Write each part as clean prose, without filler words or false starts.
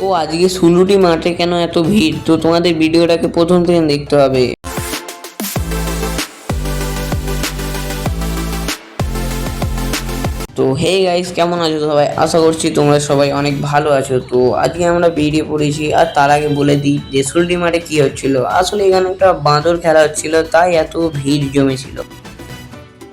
তো আজকে ষোলোটি মাঠে কেন এত ভিড়, তো তোমাদের ভিডিওটাকে প্রথম থেকে দেখতে হবে। তো হে গাইস, কেমন আছো সবাই? আশা করছি তোমরা সবাই অনেক ভালো আছো। তো আজকে আমরা বেরিয়ে পড়েছি, আর তার আগে বলে দিই যে ষোলোটি মাঠে কি হচ্ছিল। আসলে এখানে একটা বাঁদর খেলা হচ্ছিল, তাই এত ভিড় জমেছিল।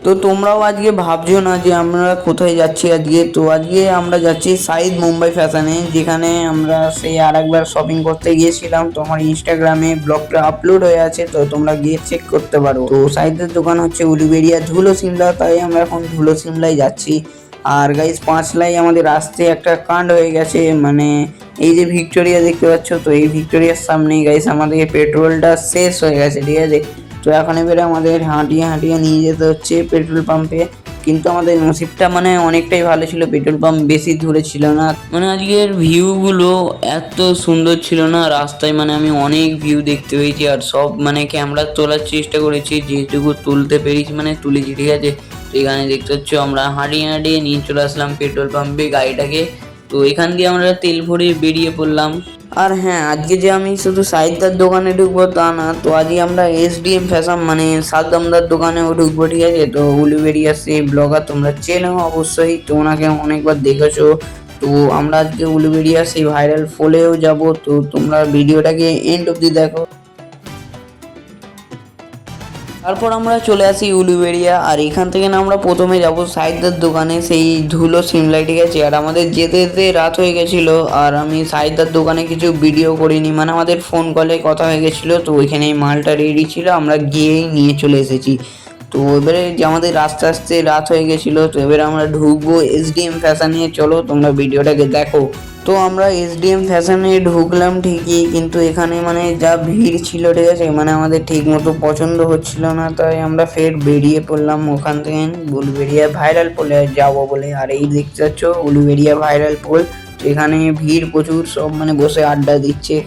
তো তোমরাও আজকে ভাবছো না যে আমরা কোথায় যাচ্ছি আজকে। তো আজকে আমরা যাচ্ছি সাইদ মুম্বাই ফ্যাশনে, যেখানে আমরা সেই আরেকবার শপিং করতে গিয়েছিলাম। তো আমার ইনস্টাগ্রামে ব্লগটা আপলোড হয়ে আছে, তো তোমরা গিয়ে চেক করতে পারো। তো সাইদের দোকান হচ্ছে উলুবেড়িয়া ধুলো সিমলা, তাই আমরা এখন ধুলো সিমলাই যাচ্ছি। আর গাইস, পাঁচলাই আমাদের আসতে একটা কাণ্ড হয়ে গেছে। মানে এই যে ভিক্টোরিয়া দেখতে পাচ্ছ, তো এই ভিক্টোরিয়ার সামনেই গাইস আমাদের পেট্রোলটা শেষ হয়ে গেছে, ঠিক আছে। তো এখন এবারে আমাদের হাঁটিয়ে হাঁটিয়ে নিয়ে যেতে হচ্ছে পেট্রোল পাম্পে। কিন্তু আমাদের নসিবটা মানে অনেকটাই ভালো ছিল, পেট্রোল পাম্প বেশি দূরে ছিল না। মানে আজকের ভিউগুলো এত সুন্দর ছিল না রাস্তায়, মানে আমি অনেক ভিউ দেখতে পেয়েছি। আর সব মানে ক্যামেরা তোলার চেষ্টা করেছি, যেটুকু তুলতে পেরেছি মানে তুলেছি, ঠিক আছে। তো এখানে দেখতে হচ্ছে আমরা হাঁটিয়ে হাঁটিয়ে নিয়ে চলে আসলাম পেট্রোল পাম্পে গাড়িটাকে। তো এখান দিয়ে আমরা তেল ভরে বেরিয়ে পড়লাম। আর হ্যাঁ, আজকে যে আমি শুধু সাইদার দোকানে ঢুকবো তা না, তো আজকে আমরা এসডিএম ফ্যাশন মানে সাদ্দামদার দোকানেও ঢুকবো, ঠিক আছে। তো উলুবেড়িয়া সেই ব্লগার তোমরা চেনো অবশ্যই, তো ওনাকে অনেকবার দেখেছো। তো আমরা আজকে উলুবেড়িয়া সেই ভাইরাল ফলেও যাব, তো তোমরা ভিডিওটাকে এন্ড অবধি দেখো। তারপর আমরা চলে আসি উলুবেড়িয়া, আর এখান থেকে না আমরা প্রথমে যাব সাইদার দোকানে, সেই ধুলো সিমলাই, ঠিক আছে। আর আমাদের যেতে যেতে রাত হয়ে গেছিলো, আর আমি সাইদার দোকানে কিছু ভিডিও করিনি, মানে আমাদের ফোন কলে কথা হয়ে গেছিলো। তো ওইখানে মালটা রেডি ছিল, আমরা গিয়েই নিয়ে চলে এসেছি। তো এবারে যে আমাদের আস্তে আস্তে রাত হয়ে গেছিলো, তো এবারে আমরা ঢুকবো এসডিএম ফ্যাশনে। চলো তোমরা ভিডিওটাকে দেখো। তো আমরা এসডিএম ফ্যাশনে ঢুকলাম ঠিকই, কিন্তু এখানে মানে যা ভিড় ছিল, ঠিক আছে, মানে আমাদের ঠিক মতো পছন্দ হচ্ছিল না। তাই আমরা ফের বেরিয়ে পড়লাম ওখান থেকে উলুবেড়িয়া ভাইরাল পোলে যাবো বলে। আর এই দেখতে পাচ্ছ উলুবেড়িয়া ভাইরাল পোল, তো এখানে ভিড় প্রচুর, সব মানে বসে আড্ডা দিচ্ছে।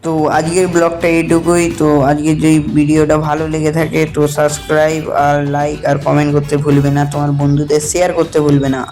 তো আজকের ব্লগটা এইটুকুই। তো আজকের যদি ভিডিওটা ভালো লেগে থাকে তো সাবস্ক্রাইব আর লাইক আর কমেন্ট করতে ভুলবে না, তোমার বন্ধুদের শেয়ার করতে ভুলবে না।